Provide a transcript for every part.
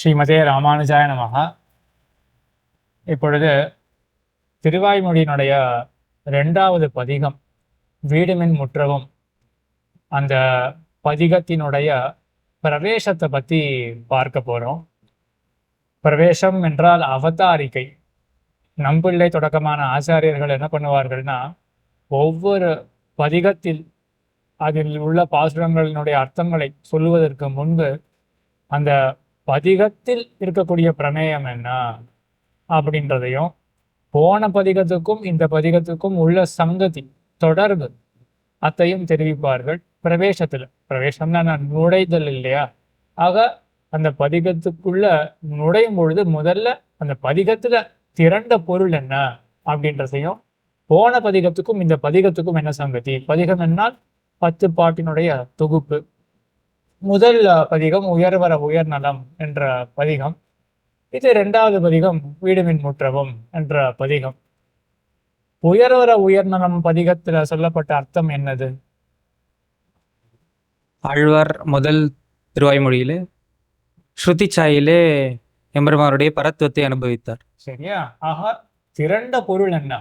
ஸ்ரீமதே ராமானுஜாய நமஹா. இப்பொழுது திருவாய்மொழியினுடைய 2வது பதிகம் வீடுமின் முற்றவும், அந்த பதிகத்தினுடைய பிரவேசத்தை பற்றி பார்க்க போகிறோம். பிரவேசம் என்றால் அவதாரிகை. நம்பிள்ளை தொடக்கமான ஆச்சாரியர்கள் என்ன பண்ணுவார்கள்னா, ஒவ்வொரு பதிகத்தில் அதில் உள்ள பாசுரங்களினுடைய அர்த்தங்களை சொல்லுவதற்கு முன்பு அந்த பதிகத்தில் இருக்கக்கூடிய பிரமேயம் என்ன அப்படின்றதையும், போன பதிகத்துக்கும் இந்த பதிகத்துக்கும் உள்ள சங்கதி தொடர்பு அத்தையும் தெரிவிப்பார்கள். பிரவேசம்னா நான் நுழைதல் இல்லையா? ஆக அந்த பதிகத்துக்குள்ள நுழையும் பொழுது முதல்ல அந்த பதிகத்துல திரண்ட பொருள் என்ன அப்படின்றதையும், போன பதிகத்துக்கும் இந்த பதிகத்துக்கும் என்ன சங்கதி. பதிகம் என்னால் 10 பாட்டினுடைய தொகுப்பு. முதல் பதிகம் உயர்வர உயர்நலம் என்ற பதிகம். இது 2வது பதிகம் வீடுமின் முற்றவும் என்ற பதிகம். உயர்வர உயர்நலம் பதிகத்துல சொல்லப்பட்ட அர்த்தம் என்னது? ஆழ்வார் முதல் திருவாய்மொழியிலே ஸ்ருதி சாயிலே எம்பெருமானுடைய பரத்துவத்தை அனுபவித்தார். சரியா? ஆக திரண்ட பொருள் என்ன?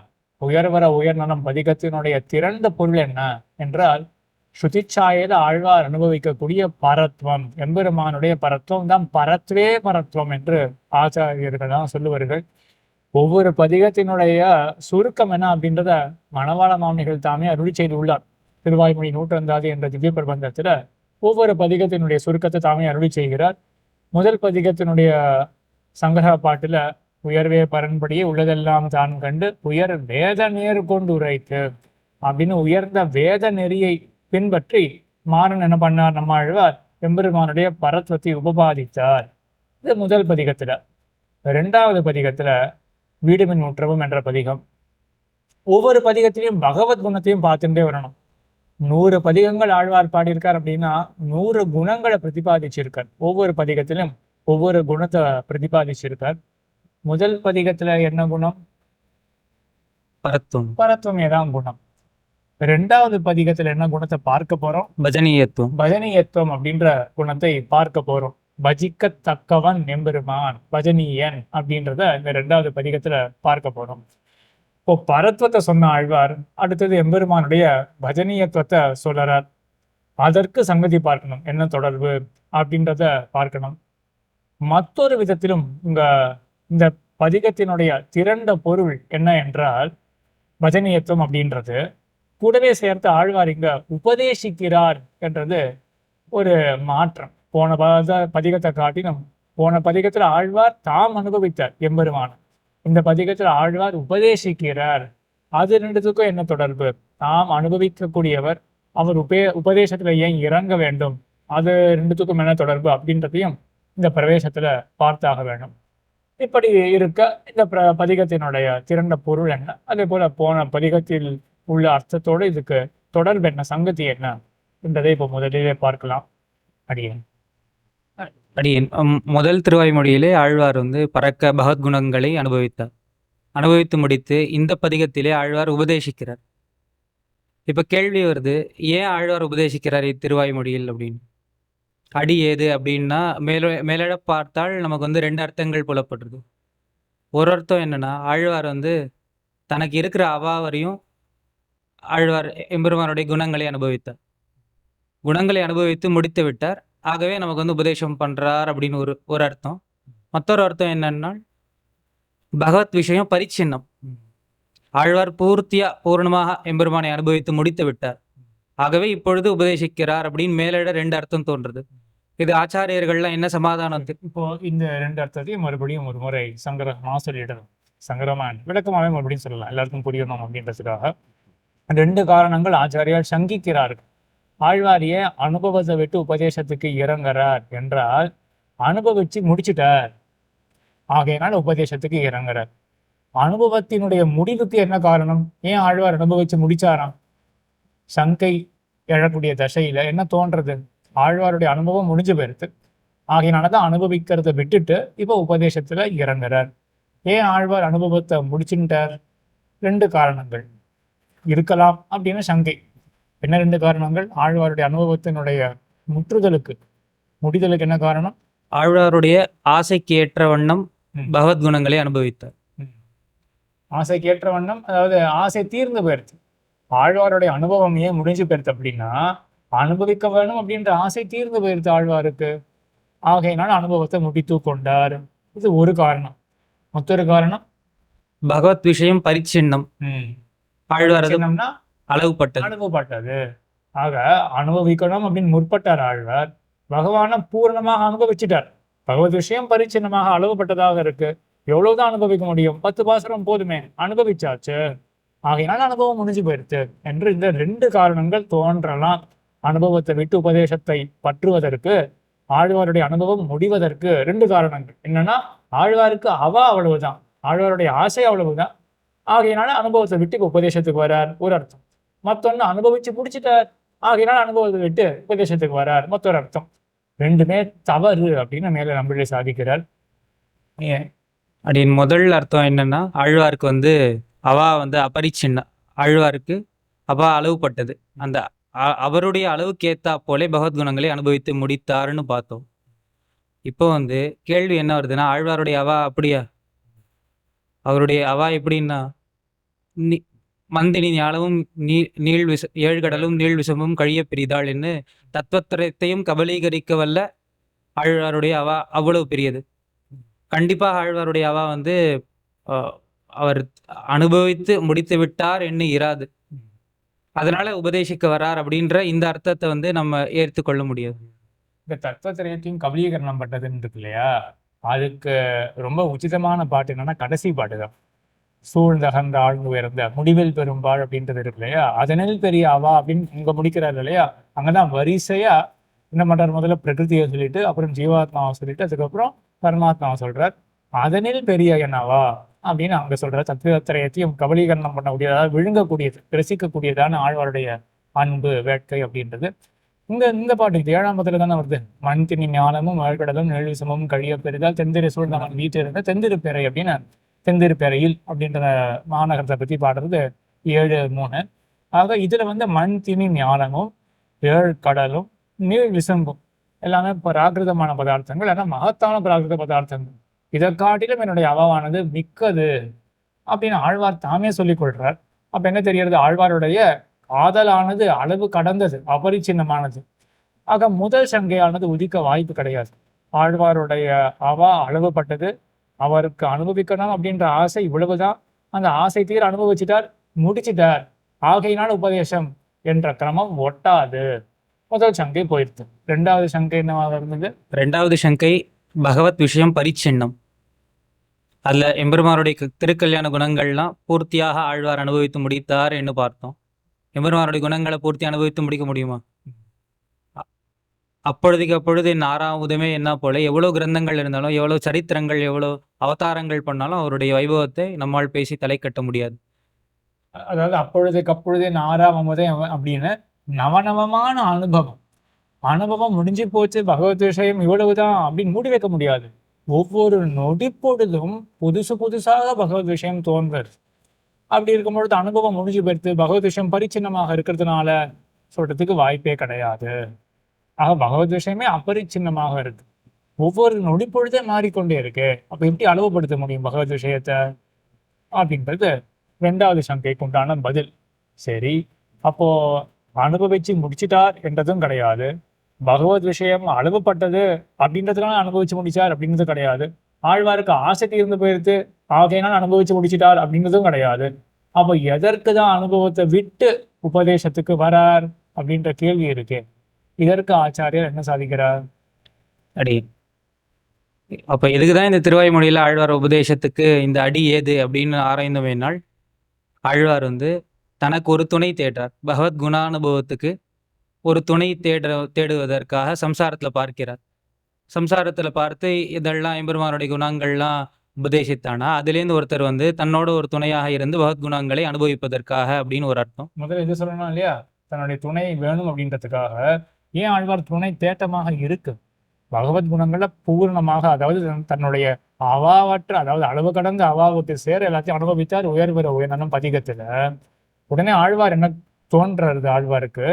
உயர்வர உயர்நலம் பதிகத்தினுடைய திரண்ட பொருள் என்ன என்றால், ஸ்ருதிச்சாயில ஆழ்வார் அனுபவிக்கக்கூடிய பரத்வம், எம்பெருமானுடைய பரத்வம் தான் பரத்வே பரத்வம் என்று ஆச்சாரியர்கள் தான் சொல்லுவார்கள். ஒவ்வொரு பதிகத்தினுடைய சுருக்கம் என்ன அப்படின்றத மணவாள மாமனிகள் தாமே அருளி செய்து உள்ளார். திருவாய்மொழி நூற்றந்தாதி என்ற திவ்ய பிரபந்தத்துல ஒவ்வொரு பதிகத்தினுடைய சுருக்கத்தை தாமே அருளி செய்கிறார். முதல் பதிகத்தினுடைய சங்கர பாட்டுல உயர்வே பரன்படியே உள்ளதெல்லாம் தான் கண்டு உயர் வேத நேர் கொண்டு உரைத்து அப்படின்னு உயர்ந்த வேத நெறியை பின்பற்றி மாறன் என்ன பண்ணார்? நம்ம ஆழ்வார் எம்பெருமானுடைய பரத்வத்தை உபபாதித்தார். இது முதல் பதிகத்துல. 2வது பதிகத்துல வீடுமின் முற்றவும் என்ற பதிகம். ஒவ்வொரு பதிகத்திலையும் பகவத் குணத்தையும் பார்த்துட்டே வரணும். 100 பதிகங்கள் ஆழ்வார் பாடியிருக்கார் அப்படின்னா 100 குணங்களை பிரதிபாதிச்சிருக்கார். ஒவ்வொரு பதிகத்திலும் ஒவ்வொரு குணத்தை பிரதிபாதிச்சிருக்கார். முதல் பதிகத்துல என்ன குணம்? பரத்துவம். பரத்துவம் ஏதான் குணம். 2வது பதிகத்துல என்ன குணத்தை பார்க்க போறோம்? பஜனீயத்துவம். பஜனீயத்துவம் அப்படின்ற குணத்தை பார்க்க போறோம். பஜிக்கத்தக்கவன் எம்பெருமான், பஜனீயன் அப்படின்றத இந்த 2வது பதிகத்துல பார்க்க போறோம். இப்போ பரத்வத்தை சொன்ன ஆழ்வார் அடுத்தது எம்பெருமானுடைய பஜனீயத்துவத்தை சொல்றார். அதற்கு சங்கதி பார்க்கணும், என்ன தொடர்பு அப்படின்றத பார்க்கணும். மற்றொரு விதத்திலும் இந்த பதிகத்தினுடைய திரண்ட பொருள் என்ன என்றால், பஜனீயத்துவம் அப்படின்றது கூடவே சேர்த்து ஆழ்வார் இங்க உபதேசிக்கிறார் என்றது ஒரு மாற்றம். போன பதிகத்தை காட்டிலும் போன பதிகத்துல ஆழ்வார் தாம் அனுபவித்தார் எம்பெருமான். இந்த பதிகத்துல ஆழ்வார் உபதேசிக்கிறார். அது 2த்துக்கும் என்ன தொடர்பு? தாம் அனுபவிக்கக்கூடியவர், அவர் உபதேசத்துல ஏன் இறங்க வேண்டும், அது 2த்துக்கும் என்ன தொடர்பு அப்படின்றதையும் இந்த பிரவேசத்துல பார்த்தாக வேண்டும். இப்படி இருக்க இந்த பதிகத்தினுடைய திரண்ட பொருள் என்ன, அதே போல போன பதிகத்தில் உள்ள அர்த்தத்தோடு இதுக்கு தொடர்பு என்ன, சங்கதி என்ன என்றதை இப்போ முதலிலே பார்க்கலாம். அடியேன் முதல் திருவாய்மொழியிலே ஆழ்வார் பரக்க பகவத்குணங்களை அனுபவித்தார். அனுபவித்து முடித்து இந்த பதிகத்திலே ஆழ்வார் உபதேசிக்கிறார். இப்ப கேள்வி வருது, ஏன் ஆழ்வார் உபதேசிக்கிறார் இத்திருவாய்மொழியில் அப்படின்னு. அடி ஏது அப்படின்னா மேலிட பார்த்தால் நமக்கு 2 அர்த்தங்கள் புலப்படுறது. ஒரு அர்த்தம் என்னன்னா, ஆழ்வார் தனக்கு இருக்கிற அவாவரையும் ஆழ்வார் எம்பெருமானுடைய குணங்களை அனுபவித்தார். குணங்களை அனுபவித்து முடித்து விட்டார். ஆகவே நமக்கு உபதேசம் பண்றார் அப்படின்னு ஒரு அர்த்தம். மற்றொரு அர்த்தம் என்னன்னா, பகவத் விஷயம் பரிச்சின்னம். ஆழ்வார் பூர்ணமாக எம்பெருமானை அனுபவித்து முடித்து விட்டார். ஆகவே இப்பொழுது உபதேசிக்கிறார் அப்படின்னு மேலிட 2 அர்த்தம் தோன்றது. இது ஆச்சாரியர்கள்லாம் என்ன சமாதானம்? இப்போ இந்த 2 அர்த்தத்தையும் மறுபடியும் ஒரு முறை சங்கரமா சொல்லிடணும். சங்கரமான விளக்கமாவே மறுபடியும் சொல்லலாம், எல்லாருக்கும் புரியணும் அப்படின்றதுக்காக. 2 காரணங்கள் ஆச்சாரியால் சங்கிக்கிறார்கள். ஆழ்வாரிய அனுபவத்தை விட்டு உபதேசத்துக்கு இறங்குறார் என்றால் அனுபவிச்சு முடிச்சுட்டார், ஆகையினால் உபதேசத்துக்கு இறங்குறார். அனுபவத்தினுடைய முடிவுக்கு என்ன காரணம்? ஏன் ஆழ்வார் அனுபவிச்சு முடிச்சாராம்? சங்கை எழக்கூடிய தசையில என்ன தோன்றது? ஆழ்வாருடைய அனுபவம் முடிஞ்சு போயிடுது, ஆகையினாலதான் அனுபவிக்கிறத விட்டுட்டு இப்போ உபதேசத்துல இறங்குறார். ஏன் ஆழ்வார் அனுபவத்தை முடிச்சுட்டார்? 2 காரணங்கள் இருக்கலாம் அப்படின்னு சங்கை. என்ன 2 காரணங்கள்? ஆழ்வாருடைய அனுபவத்தினுடைய முடிதலுக்கு என்ன காரணம்? ஆழ்வாருடைய ஆசைக்கு ஏற்ற வண்ணம் ம். பகவத்குணங்களை அனுபவித்தார். ம். ஆசைக்கு ஏற்ற வண்ணம், அதாவது ஆசை தீர்ந்து போயிருச்சு. ஆழ்வாருடைய அனுபவம் ஏன் முடிஞ்சு போயிருது அப்படின்னா, அனுபவிக்க வேணும் அப்படின்ற ஆசை தீர்ந்து போயிருது ஆழ்வாருக்கு. ஆகையினால் அனுபவத்தை முடித்து கொண்டார். இது ஒரு காரணம். மற்றொரு காரணம், பகவத் விஷயம் பரிச்சின்னம். ஆழ்வார் அது சின்னம்னா அளவுப்பட்டது. அனுபவப்பட்டது. ஆக அனுபவிக்கணும் அப்படின்னு முற்பட்டார் ஆழ்வார். பகவானை பூரணமாக அனுபவிச்சிட்டார். பகவத் விஷயம் பரிச்சின்னமாக அளவுப்பட்டதாக இருக்கு. எவ்வளவுதான் அனுபவிக்க முடியும்? 10 பாசுரம் போதுமே, அனுபவிச்சாச்சு. ஆகையினால் அனுபவம் முடிஞ்சு போயிருச்சு என்று இந்த 2 காரணங்கள் தோன்றலாம். அனுபவத்தை விட்டு உபதேசத்தை பற்றுவதற்கு, ஆழ்வாருடைய அனுபவம் முடிவதற்கு 2 காரணங்கள். என்னன்னா, ஆழ்வாருக்கு அவ்வளவுதான், ஆழ்வாருடைய ஆசை அவ்வளவுதான். ஆகையினால அனுபவத்தை விட்டு இப்ப உபதேசத்துக்கு வரார், ஒரு அர்த்தம். மத்தொன்னு அனுபவிச்சு முடிச்சிட்டார், ஆகையினால அனுபவத்தை விட்டு உபதேசத்துக்கு வரார், மற்றொரு அர்த்தம். 2மே தவறு அப்படின்னு மேல நம்பிள்ளை சாதிக்கிறார். ஏன்? அப்படின்னு முதல் அர்த்தம் என்னன்னா, ஆழ்வாருக்கு வந்து அவா வந்து அபரிச்சின்ன. ஆழ்வாருக்கு அவா அளவுப்பட்டது. அந்த அவருடைய அளவுக்கு ஏத்தா போலே பகவத்குணங்களை அனுபவித்து முடித்தாருன்னு பார்த்தோம். இப்போ வந்து கேள்வி என்ன வருதுன்னா, ஆழ்வாருடைய அவா அப்படியா? அவருடைய அவா எப்படின்னா, மந்தினி ஞானமும் நீள் விஷ 7 கடலும் நீள் விஷமும் கழிய பிரிதாள்ன்னு தத்துவத்திரத்தையும் கபலீகரிக்க வல்ல ஆழ்வாருடைய அவா அவ்வளவு பெரியது. கண்டிப்பாக ஆழ்வாருடைய அவா வந்து அவர் அனுபவித்து முடித்து விட்டார் என்று இராது. அதனால உபதேசிக்க வரார் அப்படின்ற இந்த அர்த்தத்தை வந்து நம்ம ஏற்றுக்கொள்ள முடியாது. இந்த தத்துவத்திரயத்தையும் கபலீகரணம் பட்டதுன்னு இருக்கு இல்லையா, அதுக்கு ரொம்ப உச்சிதமான பாட்டு என்னன்னா கடைசி பாட்டு தான். சூழ்ந்தகன்ற ஆழ்ந்து உயர்ந்த முடிவில் பெரும்பாள் அப்படின்றது இருக்கு இல்லையா, அதனில் பெரிய அவா அப்படின்னு இங்க முடிக்கிறாரு இல்லையா. அங்கதான் வரிசையா என்ன பண்றாரு, முதல்ல பிரகிருதியை சொல்லிட்டு, அப்புறம் ஜீவாத்மாவை சொல்லிட்டு, அதுக்கப்புறம் பரமாத்மாவை சொல்றார். அதனில் பெரிய என்னவா அப்படின்னு அங்க சொல்றார். தத்துவத்திரயத்தையும் கபலீகரணம் பண்ணக்கூடியது, அதாவது விழுங்கக்கூடியது, ரசிக்கக்கூடியதான ஆழ்வாருடைய அன்பு வேட்கை அப்படின்றது இந்த பாட்டு 7ஆம் பத்துல தானே வருது. மண்தினி ஞானமும் வாழ்கடலும் நெழிசமும் கழிய பெரிதால் தெந்திரை சூழ்ந்தவன் வீட்டிருந்த தெந்திருப்பேரை அப்படின்னு, தெந்திருப்பேரையில் அப்படின்ற மாநகரத்தை பத்தி பாடுறது 7:3. ஆக இதுல வந்து மண் திணி ஞானமும் 7 கடலும் நீள் விசம்பும் எல்லாமே பிராகிருதமான பதார்த்தங்கள், ஆனால் மகத்தான பிராகிருத பதார்த்தங்கள். இதை காட்டிலும் என்னுடைய அவாவானது மிக்கது அப்படின்னு ஆழ்வார் தாமே சொல்லிக் கொள்றார். அப்ப என்ன தெரியறது, ஆழ்வாருடைய காதலானது அளவு கடந்தது, அபரிச்சின்னமானது. ஆக முதல் சங்கையானது உதிக்க வாய்ப்பு கிடையாது. ஆழ்வாருடைய அவா அளவுப்பட்டது, அவருக்கு அனுபவிக்கணும் அப்படின்ற ஆசை இவ்வளவுதான். அந்த ஆசை தீர அனுபவிச்சிட்டார், முடிச்சிட்டார். ஆகையினால் உபதேசம் என்ற கிரமம் ஒட்டாது. முதல் சங்கை போயிடுது. 2வது சங்கை என்னவாக இருந்தது? 2வது சங்கை பகவத் விஷயம் பரிச்சின்னம். அதுல எம்பெருமானுடைய திருக்கல்யாண குணங்கள்லாம் பூர்த்தியாக ஆழ்வார் அனுபவித்து முடித்தார் என்று பார்த்தோம். எம்பெருமானுடைய குணங்களை பூர்த்தி அனுபவித்து முடிக்க முடியுமா? அப்பொழுதுக்கு அப்பொழுது என் 6ஆவதுமே என்ன போல எவ்வளவு கிரந்தங்கள் இருந்தாலும், எவ்வளவு சரித்திரங்கள், எவ்வளவு அவதாரங்கள் பண்ணாலும் அவருடைய வைபவத்தை நம்மால் பேசி தலை கட்ட முடியாது. அதாவது அப்பொழுதுக்கு அப்பொழுதே 6ஆவதே அப்படின்னு நவநவமான அனுபவம் முடிஞ்சு போச்சு, பகவத் விஷயம் இவ்வளவுதான் அப்படின்னு மூடி வைக்க முடியாது. ஒவ்வொரு நொடி பொழுதும் புதுசு புதுசாக பகவத் விஷயம் தோன்றுறது. அப்படி இருக்கும் பொழுது அனுபவம் முடிஞ்சு போயிடுத்து, பகவத் விஷயம் பரிச்சின்னமாக இருக்கிறதுனால சொல்றதுக்கு வாய்ப்பே கிடையாது. ஆக பகவத் விஷயமே அபரிச்சின்னமாக இருக்கு, ஒவ்வொரு நொடி பொழுதே மாறிக்கொண்டே இருக்கு. அப்ப எப்படி அளவுபடுத்த முடியும் பகவத் விஷயத்தை அப்படின்றது 2வது சங்கைக்கு உண்டான பதில். சரி, அப்போ அனுபவிச்சு முடிச்சிட்டார் என்றதும் கிடையாது, பகவத் விஷயம் அளவுப்பட்டது அப்படின்றதுனால அனுபவிச்சு முடிச்சார் அப்படின்றது கிடையாது, ஆழ்வாருக்கு ஆசை தீர்ந்து போயிடுத்து ஆகையினால் அனுபவிச்சு முடிச்சிட்டார் அப்படின்றதும் கிடையாது. அப்போ எதற்கு தான் அனுபவத்தை விட்டு உபதேசத்துக்கு வரார் அப்படின்ற கேள்வி இருக்கு. இதற்கு ஆச்சாரியர் என்ன சாதிக்கிறார்? அடி அப்ப எதுக்குதான் இந்த திருவாய்மொழியில ஆழ்வார் உபதேசத்துக்கு இந்த அடி ஏது அப்படின்னு ஆராய்ந்தமையினால், ஆழ்வார் வந்து தனக்கு ஒரு துணை தேடுறார். பகவத் குணானுபவத்துக்கு ஒரு துணை தேடுவதற்காக சம்சாரத்துல பார்க்கிறார். சம்சாரத்துல பார்த்து இதெல்லாம் எம்பெருமானுடைய குணங்கள்லாம் உபதேசித்தானா, அதுலேருந்து ஒருத்தர் வந்து தன்னோட ஒரு துணையாக இருந்து பகவத்குணங்களை அனுபவிப்பதற்காக அப்படின்னு ஒரு அர்த்தம். முதல்ல இது சொல்லணும் இல்லையா, தன்னுடைய துணை வேணும் அப்படின்றதுக்காக. ஏன் ஆழ்வார் துணை தேட்டமாக இருக்கு? பகவத்குணங்களை பூர்ணமாக, அதாவது தன்னுடைய அவாவற்ற, அதாவது அளவு கடந்த அவாவுக்கு சேர எல்லாத்தையும் அனுபவித்தார் உயர்வர உயர்ந்தனம் பதிகத்துல. உடனே ஆழ்வார் என்ன தோன்றது, ஆழ்வாருக்கு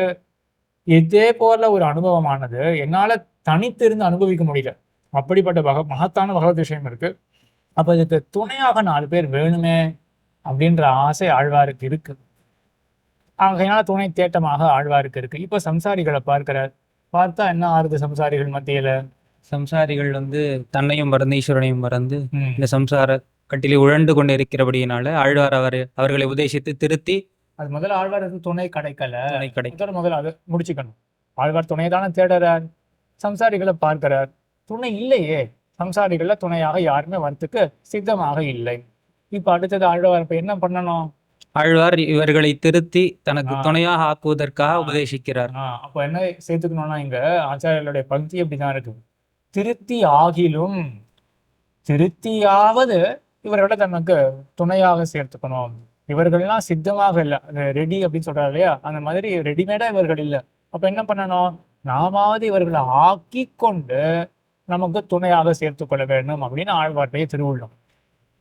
இதே போல ஒரு அனுபவமானது என்னால தனித்திருந்து அனுபவிக்க முடியல. அப்படிப்பட்ட மகத்தான பகவத் விஷயம் இருக்கு. அப்ப இதுக்கு துணையாக 4 பேர் வேணுமே அப்படின்ற ஆசை ஆழ்வாருக்கு இருக்கு. ஆகையினால துணை தேட்டமாக ஆழ்வாருக்கு இருக்கு. இப்ப சம்சாரிகளை பார்க்கிறார். பார்த்தா என்ன ஆறுது சம்சாரிகள் மத்தியில? சம்சாரிகள் வந்து தன்னையும் மறந்து ஈஸ்வரனையும் மறந்து ம். இந்த சம்சார கட்டிலே உழண்டு கொண்டு இருக்கிறபடியினால ஆழ்வார் அவர்களை உபதேசித்து திருத்தி அது முதல்ல ஆழ்வாருக்கு துணை கிடைக்கல. துணை கிடைக்கும். முதல்ல அதை முடிச்சுக்கணும். ஆழ்வார் துணை தானே தேடுறார். சம்சாரிகளை பார்க்கிறார். துணை இல்லையே. சம்சாரிகள துணையாக யாருமே வரத்துக்கு சித்தமாக இல்லை. இப்ப அடுத்தது ஆழ்வார் இப்ப என்ன பண்ணணும்? ஆழ்வார் இவர்களை திருத்தி தனக்கு துணையாக ஆக்குவதற்காக உபதேசிக்கிறார். அப்ப என்ன சேர்த்துக்கணும்னா இங்க ஆச்சாரியர்களுடைய பக்தி அப்படிதான் இருக்கு. திருத்தி ஆகிலும் திருத்தியாவது இவர்களை தனக்கு துணையாக சேர்த்துக்கணும். இவர்கள்லாம் சித்தமாக இல்லை, ரெடி அப்படின்னு சொல்றாரு இல்லையா, அந்த மாதிரி ரெடிமேடா இவர்கள் இல்லை. அப்ப என்ன பண்ணணும்? நாமாவது இவர்களை ஆக்கி கொண்டு நமக்கு துணையாக சேர்த்து கொள்ள வேண்டும் அப்படின்னு ஆழ்வார்டைய திருவுள்ளம்.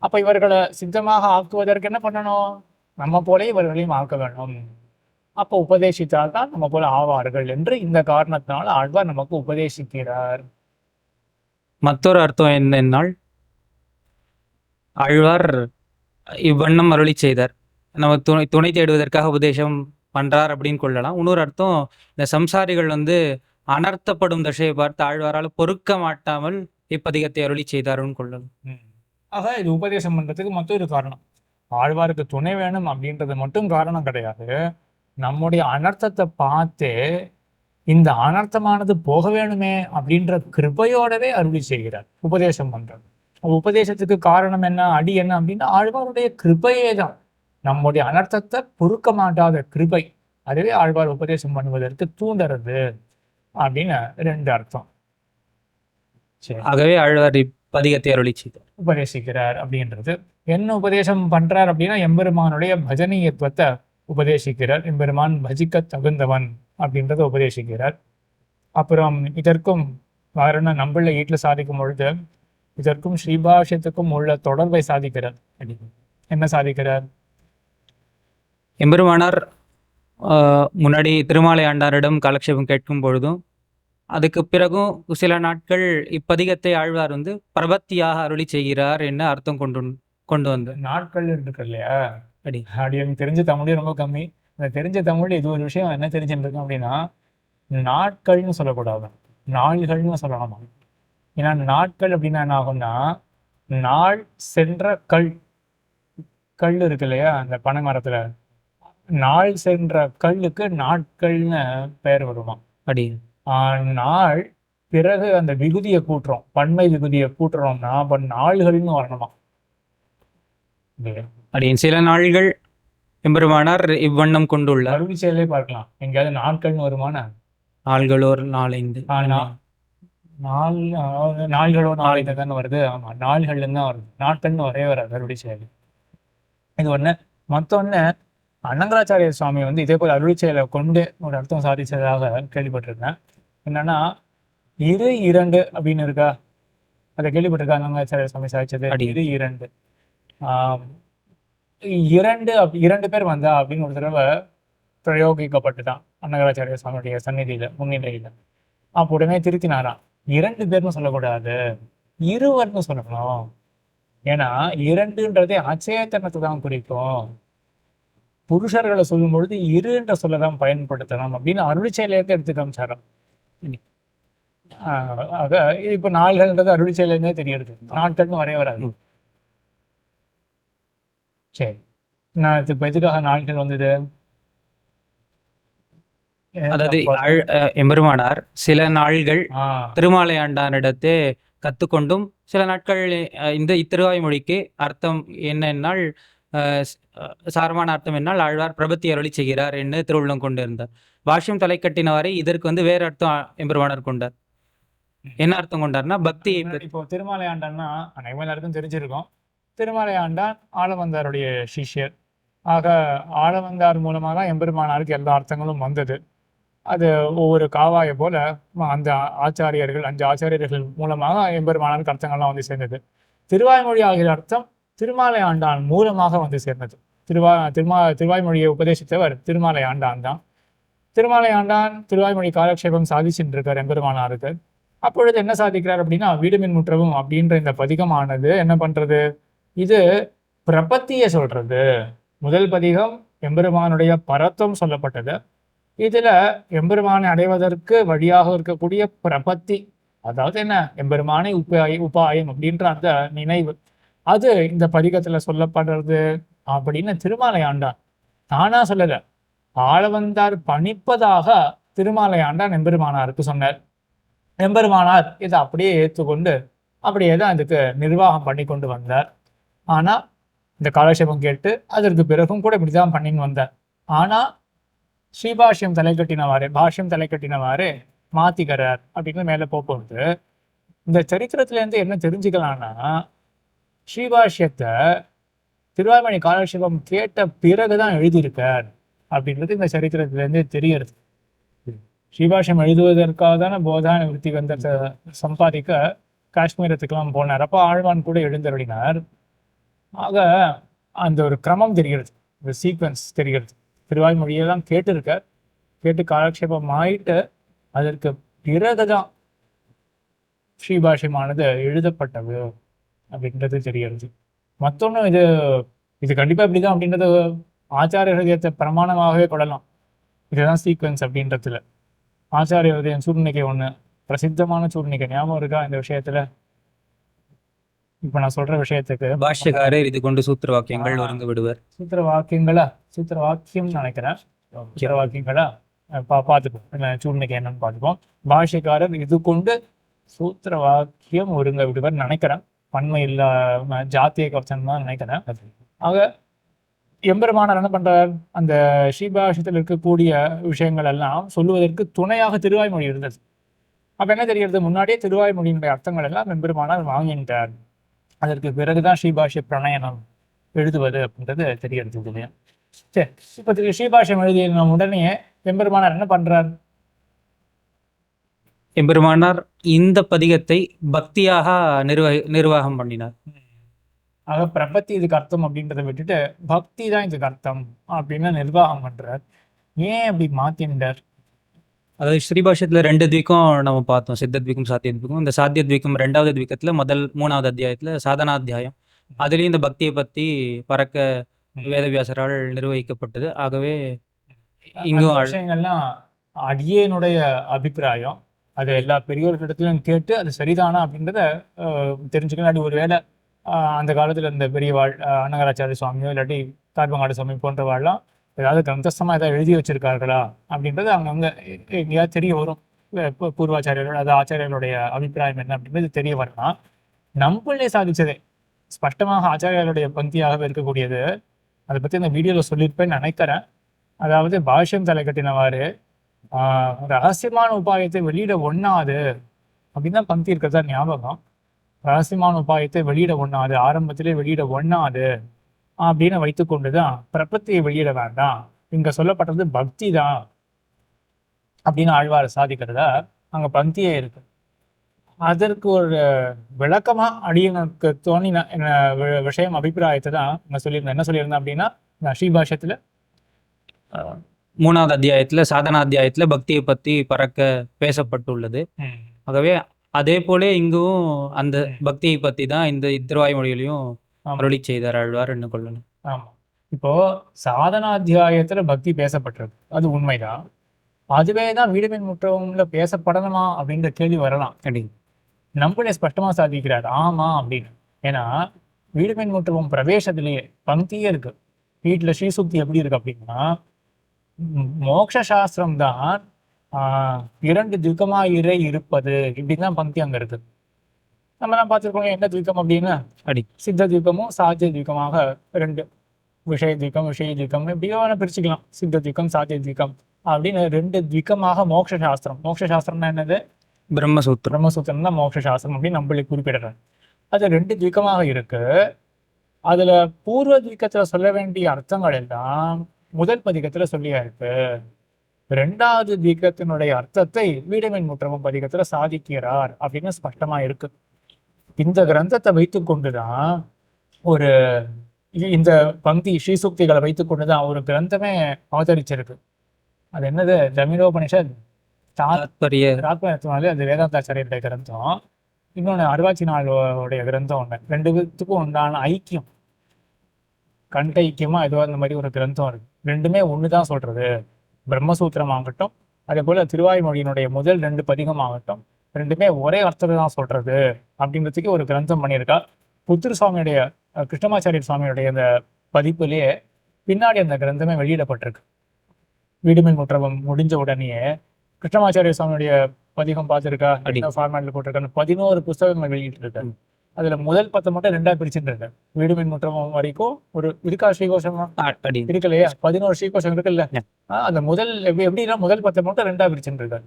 அப்ப இவர்களை சித்தமாக ஆக்குவதற்கு என்ன பண்ணணும்? நம்ம போல இவர்களையும் ஆக்க வேண்டும். அப்ப உபதேசித்தால் தான் நம்ம போல ஆவார்கள் என்று இந்த காரணத்தினால ஆழ்வார் நமக்கு உபதேசிக்கிறார். மற்றொரு அர்த்தம் என்னென்னால் ஆழ்வார் இவ்வண்ணம் அருளி செய்தார், நம்ம துணை தேடுவதற்காக உபதேசம் பண்றார் அப்படின்னு கொள்ளலாம். இன்னொரு அர்த்தம், இந்த சம்சாரிகள் வந்து அனர்த்தப்படும் தசையை பார்த்து ஆழ்வாரால் பொறுக்க மாட்டாமல் இப்பதிகத்தை அருளி செய்தாருன்னு கொள்ளலாம். ஆக இது உபதேசம் பண்றதுக்கு மற்றொரு காரணம். ஆழ்வாருக்கு துணை வேணும் அப்படின்றது மட்டும் காரணம் கிடையாது. நம்முடைய அனர்த்தத்தை பார்த்து இந்த அனர்த்தமானது போக வேணுமே அப்படின்ற கிருபையோடவே அருளி செய்கிறார், உபதேசம் பண்றார். உபதேசத்துக்கு காரணம் என்ன, அடி என்ன அப்படின்னா ஆழ்வாருடைய கிருபையே தான். நம்முடைய அனர்த்தத்தை பொறுக்க மாட்டாத கிருபை, அதுவே ஆழ்வார் உபதேசம் பண்ணுவதற்கு தூண்டுறது அப்படின்னு 2 அர்த்தம். ஆகவே ஆழ்வார் இப்பதிகத்தை அருளி செய்தார், உபதேசிக்கிறார் அப்படின்றது. என்ன உபதேசம் பண்றார் அப்படின்னா எம்பெருமானுடைய பஜனீயத்துவத்தை உபதேசிக்கிறார். எம்பெருமான் பஜிக்க தகுந்தவன் அப்படின்றத உபதேசிக்கிறார். அப்புறம் இதற்கும் வேற நம்மள வீட்டில் சாதிக்கும் பொழுது இதற்கும் ஸ்ரீபாஷ்யத்துக்கும் உள்ள தொடர்பை சாதிக்கிறார். என்ன சாதிக்கிறார்? எம்பெருமானார் முன்னாடி திருமாலை ஆண்டாரிடம் காலக்ஷேபம் கேட்கும் பொழுதும் அதுக்கு பிறகும் சில நாட்கள் இப்பதிகத்தை ஆழ்வார் வந்து பிரபத்தியாக அருளி செய்கிறார் என்ன அர்த்தம் கொண்டு வந்து நாட்கள் இருக்கு இல்லையா, அடி எனக்கு தெரிஞ்ச தமிழ் ரொம்ப கம்மி. அந்த தெரிஞ்ச தமிழ் இது ஒரு விஷயம் என்ன தெரிஞ்சுருக்கோம் அப்படின்னா, நாட்கள்னு சொல்லக்கூடாது, நாள்கள்னு சொல்லலாமா. ஏன்னா நாட்கள் அப்படின்னா என்ன ஆகும்னா, நாள் சென்ற கல் இருக்கு இல்லையா அந்த பனை மரத்துல, நாள் சென்ற கல்லுக்கு நாட்கள்னு பெயர் வருமா. அடி நாள் பிறகு அந்த விகுதியை கூட்டுறோம், பன்மை விகுதியை கூட்டுறோம்னா அப்ப நாள்கள்னு வரணுமா. அடியின் சில நாள்கள் எம்பெருமானார் இவ்வண்ணம் கொண்டுள்ளார். அருளி செயலே பார்க்கலாம், எங்கேயாவது நாட்கள்னு வருமான. நாள்களோர் நாளைந்து நாள்களோ நாளைந்து தானே வருது. ஆமா, நாள்கள்னு தான் வருது, நாட்கள்னு வரவே வராது அருளி செயல். இது ஒண்ணு. மத்தொன்னு, அனங்கராச்சாரிய சுவாமி வந்து இதே போல அருளி செயலை கொண்டு ஒரு அர்த்தம் சாதிச்சதாக கேள்விப்பட்டிருக்கேன். என்னன்னா 2 அப்படின்னு இருக்கா, அதை கேள்விப்பட்டிருக்கா அனங்கராச்சாரிய சுவாமி சாதிச்சது? 2 2 பேர் வந்தா அப்படின்னு ஒரு தடவை பிரயோகிக்கப்பட்டுதான் அனங்கராச்சாரிய சுவாமியுடைய சந்நிதியில முன்னிலையில. அப்போ உடனே திருத்தினாராம், 2 பேர்னு சொல்லக்கூடாது, 2 சொல்லணும். ஏன்னா 2ன்றதே அச்சேதனத்தை தான் குறிக்கும். புருஷர்களை சொல்லும் பொழுது 2 சொல்லதான் பயன்படுத்தணும் அப்படின்னு அருளிச்செயலேருந்து எடுத்து காமிச்சாராம். ஆக இப்ப நாள்கள்ன்றது அருளிச்செயலேருந்தே தெரியுது, நாட்கள்னு வரவே வராது. சரி, நான் இப்ப எதுக்காக நாட்கள் வந்தது? அதாவது எம்பெருமானார் சில நாள்கள் திருமாலை ஆண்டானிடத்தே கத்துக்கொண்டும் சில நாட்கள் இந்த இத்திருவாய்மொழிக்கு அர்த்தம் என்னென்னால் சாரமான அர்த்தம் என்னால் ஆழ்வார் பிரபத்தி அருளி செய்கிறார் என்று திருவுள்ளம் கொண்டு இருந்தார். பாஷ்யம் தலை கட்டினவாறே இதற்கு வந்து வேறு அர்த்தம் எம்பெருமானார் கொண்டார். என்ன அர்த்தம் கொண்டார்னா பக்தி. இப்போ திருமாலை ஆண்டான்னா அனைவருக்கும் தெரிஞ்சிருக்கும், திருமாலை ஆண்டான் ஆளவந்தாருடைய சிஷ்யர். ஆக ஆளவந்தார் மூலமாக தான் எம்பெருமானாருக்கு எல்லா அர்த்தங்களும் வந்தது. அது ஒவ்வொரு காவாயை போல அந்த ஆச்சாரியர்கள் 5 ஆச்சாரியர்கள் மூலமாக எம்பெருமானாருக்கு அர்த்தங்கள்லாம் வந்து சேர்ந்தது. திருவாய்மொழி ஆகிய அர்த்தம் திருமாலை ஆண்டான் மூலமாக வந்து சேர்ந்தது. திருவாய்மொழியை உபதேசித்தவர் திருமாலை ஆண்டான் தான். திருமாலை ஆண்டான் திருவாய்மொழி காலக்ஷேபம் சாதிச்சுட்டு இருக்கார் எம்பெருமானாருக்கு. அப்பொழுது என்ன சாதிக்கிறார் அப்படின்னா, வீடுமின் முற்றவும் அப்படின்ற இந்த பதிகமானது என்ன பண்றது, இது பிரபத்தியை சொல்றது. முதல் பதிகம் எம்பெருமானுடைய பரத்துவம் சொல்லப்பட்டது. இதுல எம்பெருமானை அடைவதற்கு வழியாக இருக்கக்கூடிய பிரபத்தி, அதாவது என்ன, எம்பெருமானை உபாயம் அப்படின்ற அந்த நினைவு, அது இந்த பதிகத்துல சொல்லப்படுறது அப்படின்னு திருமாலை ஆண்டான் தானா சொல்லல. ஆளவந்தார் பணிப்பதாக திருமாலை ஆண்டான் எம்பெருமானாருக்கு சொன்னார். எம்பெருமானார் இதை அப்படியே ஏற்றுக்கொண்டு அப்படியே தான் இதுக்கு நிர்வாகம் பண்ணி கொண்டு வந்தார். ஆனா இந்த காலக்ஷேபம் கேட்டு அதற்கு பிறகும் கூட இப்படிதான் பண்ணின்னு வந்தார். ஆனா ஸ்ரீபாஷ்யம் தலை கட்டினவாறு, பாஷ்யம் தலை கட்டினவாறு மாத்திக்கிறார் அப்படின்னு மேல போகும்போது, இந்த சரித்திரத்துல இருந்து என்ன தெரிஞ்சுக்கலாம்னா, ஸ்ரீபாஷ்யத்தை திருவாய்மொழி காலக்ஷேபம் கேட்ட பிறகுதான் எழுதியிருக்கார் அப்படின்றது இந்த சரித்திரத்துல இருந்து தெரியறது. ஸ்ரீபாஷ்யம் எழுதுவதற்காக தானே போதான விருத்தி கந்தத்தை சம்பாதிக்க காஷ்மீரத்துக்கெல்லாம் போனார். அப்போ ஆழ்வான் கூட எழுந்தருளினார். ஆக அந்த ஒரு கிரமம் தெரிகிறது, ஒரு சீக்வன்ஸ் தெரிகிறது. திருவாய்மொழியெல்லாம் கேட்டிருக்கார், கேட்டு காலக்ஷேபம் ஆயிட்டு அதற்கு பிறகுதான் ஸ்ரீபாஷ்யமானது எழுதப்பட்டது அப்படின்றது தெரிகிறது. மற்றொன்று இது இது கண்டிப்பா இப்படிதான் அப்படின்றது ஆச்சாரிய ஹிருதயத்தை பிரமாணமாகவே கொள்ளலாம். இதுதான் சீக்வன்ஸ் அப்படின்றதுல. ஆச்சாரிய ஹிருதயம் சூர்ணிகை ஒண்ணு, பிரசித்தமான சூர்ணிகை ஞாபகம் இருக்கா இந்த விஷயத்துல? இப்ப நான் சொல்ற விஷயத்துக்கு பாஷ்யக்காரர் இது கொண்டு சூத்திர வாக்கியங்கள் ஒருங்கு விடுவர். சூத்திர வாக்கியங்களா, சூத்திர வாக்கியம் நினைக்கிறேன், சூத்திர வாக்கியங்களா பார்த்துப்போம், சூழ்நிலை என்னன்னு பார்த்துப்போம். பாஷ்யக்காரர் இது கொண்டு சூத்திர வாக்கியம் ஒருங்க விடுவர் நினைக்கிறேன், பன்மை இல்ல ஜாத்திய கவச்சம் தான் நினைக்கிறேன். ஆக எம்பெருமானார் என்ன பண்றார், அந்த ஸ்ரீபாஷ்யத்தில் இருக்கக்கூடிய விஷயங்கள் எல்லாம் சொல்லுவதற்கு துணையாக திருவாய்மொழி இருந்தது. அப்ப என்ன தெரிகிறது, முன்னாடியே திருவாய்மொழியினுடைய அர்த்தங்கள் எல்லாம் எம்பெருமானார் வாங்கிட்டார். அதற்கு பிறகுதான் ஸ்ரீபாஷ்ய பிரணயனம் எழுதுவது அப்படின்றது தெரிகிறது இல்லையா? சரி, இப்ப ஸ்ரீபாஷ்யம் எழுதிய உடனே எம்பெருமானார் என்ன பண்றார், எம்பெருமானார் இந்த பதிகத்தை பக்தியாக நிர்வாகம் பண்ணினார். ஆக பிரபத்தி இதுக்கு அர்த்தம் அப்படின்றத விட்டுட்டு பக்தி தான் இதுக்கு அர்த்தம் அப்படின்னு நிர்வாகம் பண்றார். ஏன் அப்படி மாத்தின்றார்? அதாவது ஸ்ரீபாஷ்யத்துல 2 துவீக்கம் நம்ம பார்த்தோம், சித்த துவீக்கம், சாத்திய துவீக்கம். இந்த சாத்திய துவீக்கம் 2வது துவீக்கத்துல 3வது அத்தியாயத்துல சாதனாத்தியாயம், அதுலேயும் இந்த பக்தியை பத்தி பறக்க வேதவியாசரால் நிர்வகிக்கப்பட்டது. ஆகவே இங்கும் விஷயங்கள்லாம் அடியனுடைய அபிப்பிராயம், அது எல்லா பெரியோர்களிடத்திலும் கேட்டு அது சரிதானா அப்படின்றத தெரிஞ்சுக்கணும். அது ஒருவேளை அந்த காலத்துல இந்த பெரியவாள் அனகராச்சாரிய சுவாமியோ இல்லாட்டி கார்பங்காடு சுவாமி போன்றவாள்லாம் ஏதாவது கிரந்தஸ்தமா ஏதாவது எழுதி வச்சிருக்கார்களா அப்படின்றது அங்கங்க எங்கேயாவது தெரிய வரும். பூர்வாச்சாரியர்கள், அது ஆச்சாரியர்களுடைய அபிப்பிராயம் என்ன அப்படின்றது தெரிய வரலாம். நம்பிள்ளை சாதிச்சதே ஸ்பஷ்டமாக ஆச்சாரியர்களுடைய பந்தியாகவே இருக்கக்கூடியது. அதை பத்தி இந்த வீடியோல சொல்லியிருப்பேன்னு நினைக்கிறேன். அதாவது பாஷ்யம் தலை கட்டினவாறு ரகசியமான உபாயத்தை வெளியிட ஒண்ணாது அப்படின்னு தான் பந்தி இருக்கிறதா ஞாபகம். ரகசியமான உபாயத்தை வெளியிட ஒண்ணாது, ஆரம்பத்திலே வெளியிட ஒண்ணாது அப்படின்னு வைத்துக்கொண்டுதான் பிரபத்தியை வெளியிட வேண்டாம், இங்க சொல்லப்பட்டது பக்தி தான் அப்படின்னு ஆழ்வார் சாதிக்கிறதா அங்க பந்தியே இருக்கு. அதற்கு ஒரு விளக்கமா அடியனுக்கு தோணின விஷயம் அபிப்பிராயத்தை தான் நான் சொல்லியிருந்தேன். என்ன சொல்லியிருந்தேன் அப்படின்னா, ஸ்ரீபாஷ்யத்துல 3வது அத்தியாயத்துல சாதனாத்தியாயத்துல பக்தியை பத்தி பறக்க பேசப்பட்டுள்ளது. ஆகவே அதே போல இங்கும் அந்த பக்தியை பத்தி தான் இந்த திருவாய்மொழியிலையும் அருளி செய்தார் ஆழ்வார் என்ன கொள்ளணும். ஆமா, இப்போ சாதனாத்தியாயத்துல பக்தி பேசப்பட்டிருக்கு, அது உண்மைதான். அதுவே தான் வீடுமின் முற்றவும்ல பேசப்படணுமா அப்படின்ற கேள்வி வரலாம். நம்மளே ஸ்பஷ்டமா சாதிக்கிறார் ஆமா அப்படின்னு. ஏன்னா வீடுமின் முற்றவும் பிரவேசத்திலேயே பந்தியே இருக்கு. வீட்டுல ஸ்ரீசுக்தி எப்படி இருக்கு அப்படின்னா, மோக்ஷ சாஸ்திரம் தான் 2 துவீக்கமா இறை இருப்பது இப்படிதான் பந்தி அங்க இருக்கு. நம்ம தான் பார்த்துருக்கோம் என்ன துவீக்கம் அப்படின்னா, சித்த துவீக்கமும் சாத்திய துவீக்கமாக 2, விஷய துவீக்கம் விஷய துவீக்கம் எப்படியோ பிரிச்சுக்கலாம். சித்த துவீக்கம் சாத்திய துவீக்கம் அப்படின்னு 2 துவீக்கமாக மோக்ஷ சாஸ்திரம். மோக்ஷ சாஸ்திரம்னா என்னது, பிரம்மசூத்திரம். பிரம்மசூத்திரம் தான் மோக்ஷ சாஸ்திரம் அப்படின்னு நம்மளுக்கு குறிப்பிடுறாங்க. அது 2 துவீக்கமாக இருக்கு. அதுல பூர்வ துவீக்கத்துல சொல்ல வேண்டிய அர்த்தங்கள் எல்லாம் முதல் பதிகத்துல சொல்லியா இருக்கு. 2வது துவீக்கத்தினுடைய அர்த்தத்தை வீடுமின் முற்றவும் பதிகத்துல சாதிக்கிறார் அப்படின்னு ஸ்பஷ்டமா இருக்கு. இந்த கிரந்தத்தை வைத்துக் கொண்டுதான் ஒரு இந்த பந்தி ஸ்ரீசுக்திகளை வைத்துக் கொண்டுதான் ஒரு கிரந்தமே அவதரிச்சிருக்கு. அது என்னது, தமிழோபனிஷத் தாத்பரிய தாத்பரியத்தினாலே அது வேதாந்தாச்சாரியருடைய கிரந்தம். இன்னொன்று அருவாச்சினாளுடைய கிரந்தம் ஒன்று. ரெண்டு பேத்துக்கும் உண்டான ஐக்கியம், கண்ட ஐக்கியமா ஏதோ அந்த மாதிரி ஒரு கிரந்தம் இருக்கு. ரெண்டுமே ஒன்று தான் சொல்றது. பிரம்மசூத்திரம் ஆகட்டும், அதே போல திருவாய்மொழியினுடைய முதல் 2 பதிகம் ஆகட்டும், ரெண்டுமே ஒரே அர்த்தத்தை தான் சொல்றது அப்படின்றதுக்கு ஒரு கிரந்தம் பண்ணியிருக்கா. புத்தூர் சுவாமியுடைய கிருஷ்ணமாச்சாரியர் சுவாமியுடைய அந்த பதிப்புலேயே பின்னாடி அந்த கிரந்தமே வெளியிடப்பட்டிருக்கு. வீடுமின் முற்றவம் முடிஞ்ச உடனேயே கிருஷ்ணமாச்சாரிய சுவாமியுடைய பதிகம் பார்த்துருக்கா, என்ன ஃபார்மேட்ல போட்டிருக்காங்க, 11 புஸ்தகங்கள் வெளியிட்டு இருக்காரு. அதுல முதல் 10 மட்டும் 2ஆ பிரிச்சுட்டு இருக்காரு. வீடுமின் முற்றவம் வரைக்கும் ஒரு இருக்கா ஸ்ரீகோஷம் இருக்கு இல்லையா, 11 ஸ்ரீகோஷம் இருக்குல்ல. அந்த முதல் எப்படின்னா முதல் 10 மட்டும் 2ஆ பிரிச்சுட்டு இருக்காரு.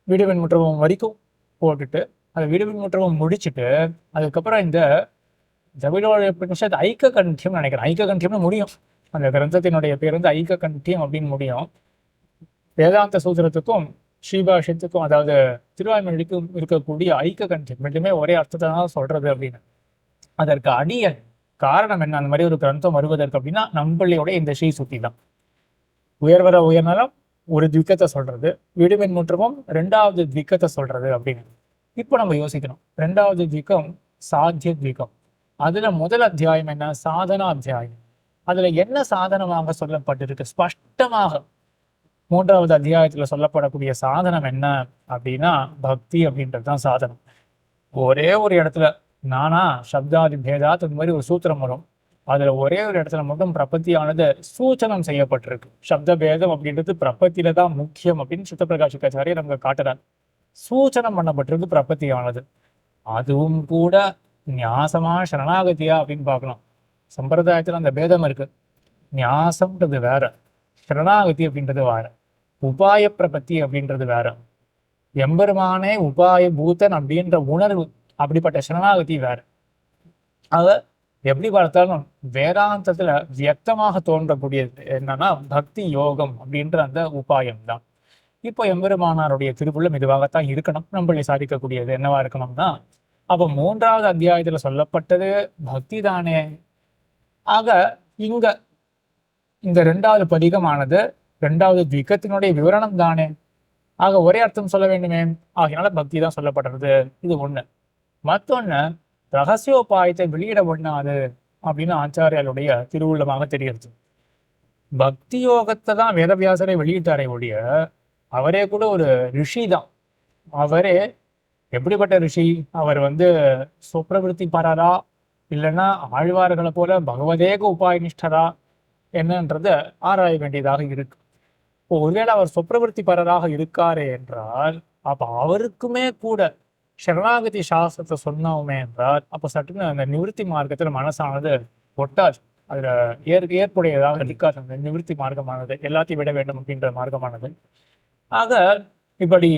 வீடுமின் முற்றவம் வரைக்கும் போட்டுட்டு அந்த வீடுமின் முற்றவம் முடிச்சுட்டு அதுக்கப்புறம் இந்த திரவிடோடைய உபநிஷத் ஐக்க கண்டியம் நினைக்கிறேன். ஐக்க கண்டியம்னு முடியும். அந்த கிரந்தத்தினுடைய பேர் வந்து ஐக்க கண்டியம் அப்படின்னு முடியும். வேதாந்த சூத்திரத்துக்கும் ஸ்ரீபாஷ்யத்துக்கும், அதாவது திருவாய்மொழிக்கும் இருக்கக்கூடிய ஐக்க கண்டியம் ரெண்டுமே ஒரே அர்த்தத்தை தான் சொல்றது அப்படின்னு. அதற்கு அடிய காரணம் என்ன, அந்த மாதிரி ஒரு கிரந்தம் வருவதற்கு அப்படின்னா நம்பள்ளியோட இந்த ஸ்ரீ சுத்தி தான். உயர்வர உயர்நலம் ஒரு திக்கத்தை சொல்றது, விடுமின் முற்றமும் 2வது திக்கத்தை சொல்றது அப்படின்னு. இப்போ நம்ம யோசிக்கணும், 2வது திக்கம் சாத்திய திக்கம். அதுல முதல் அத்தியாயம் என்ன, சாதனா அத்தியாயம். அதுல என்ன சாதனமாக சொல்லப்பட்டிருக்கு ஸ்பஷ்டமாக 3வது அத்தியாயத்துல சொல்லப்படக்கூடிய சாதனம் என்ன அப்படின்னா பக்தி அப்படின்றது தான் சாதனம். ஒரே ஒரு இடத்துல நானா சப்தாதி பேதாத் அந்த மாதிரி ஒரு சூத்திரம் வரும். அதுல ஒரே ஒரு இடத்துல மட்டும் பிரபத்தியானது சூச்சனம் செய்யப்பட்டிருக்கு. சப்த பேதம் அப்படின்றது பிரபத்தியில தான் முக்கியம் அப்படின்னு சித்தப்பிரகாஷிகாச்சாரியர் நமக்கு காட்டுறார். சூச்சனம் பண்ணப்பட்டிருக்கு பிரபத்தியானது. அதுவும் கூட நியாசமா சரணாகதியா அப்படின்னு பார்க்கலாம். சம்பிரதாயத்துல அந்த பேதம் இருக்கு. நியாசம்ன்றது வேற, சரணாகதி அப்படின்றது வேற, உபாய பிரபத்தி அப்படின்றது வேற, எம்பெருமானே உபாய பூத்தன் அப்படின்ற உணர்வு, அப்படிப்பட்ட சரணாகதி வேற. ஆக எப்படி பார்த்தாலும் வேதாந்தத்துல வியக்தமாக தோன்றக்கூடியது என்னன்னா பக்தி யோகம் அப்படின்ற அந்த உபாயம் தான். இப்போ எம்பெருமானாருடைய திருவுள்ளம் இதுவாகத்தான் இருக்கணும். நம்மளை சாதிக்கக்கூடியது என்னவா இருக்கணும்னா, அப்போ 3வது அத்தியாயத்துல சொல்லப்பட்டது பக்தி தானே. ஆக இங்க இந்த 2வது பதிகமானது 2வது திக்கத்தினுடைய விவரணம் தானே. ஆக ஒரே அர்த்தம் சொல்ல வேண்டுமே, ஆகையினால பக்தி தான் சொல்லப்படுறது. இது ஒண்ணு. மத்தொன்னு, ரகசியோபாயத்தை வெளியிட ஒண்ணாது அப்படின்னு ஆச்சாரியாருடைய திருவுள்ளமாக தெரிகிறது. பக்தி யோகத்தை தான் வேதவியாசரை வெளியிட்டாரே ஒழிய, அவரே கூட ஒரு ரிஷி தான். அவரே எப்படிப்பட்ட ரிஷி, அவர் வந்து சுப்ரவிருத்தி பரரா இல்லைன்னா ஆழ்வார்களை போல பகவதேக உபாயனிஷ்டரா என்னன்றத ஆராய வேண்டியதாக இருக்கு. இப்போ ஒருவேளை அவர் சுப்ரவிருத்தி பரராக இருக்காரே என்றால், அப்ப அவருக்குமே கூட சரணாகதி சாஸ்திரத்தை சொன்னோமே என்றால், அப்போ சட்டுன்னு அந்த நிவிருத்தி மார்க்கத்துல மனசானது ஒட்டாது. அதுல ஏற்புடையதாக இருக்காது. அந்த நிவிருத்தி மார்க்கமானது எல்லாத்தையும் விட வேண்டும் அப்படின்ற மார்க்கமானது. ஆக இப்படி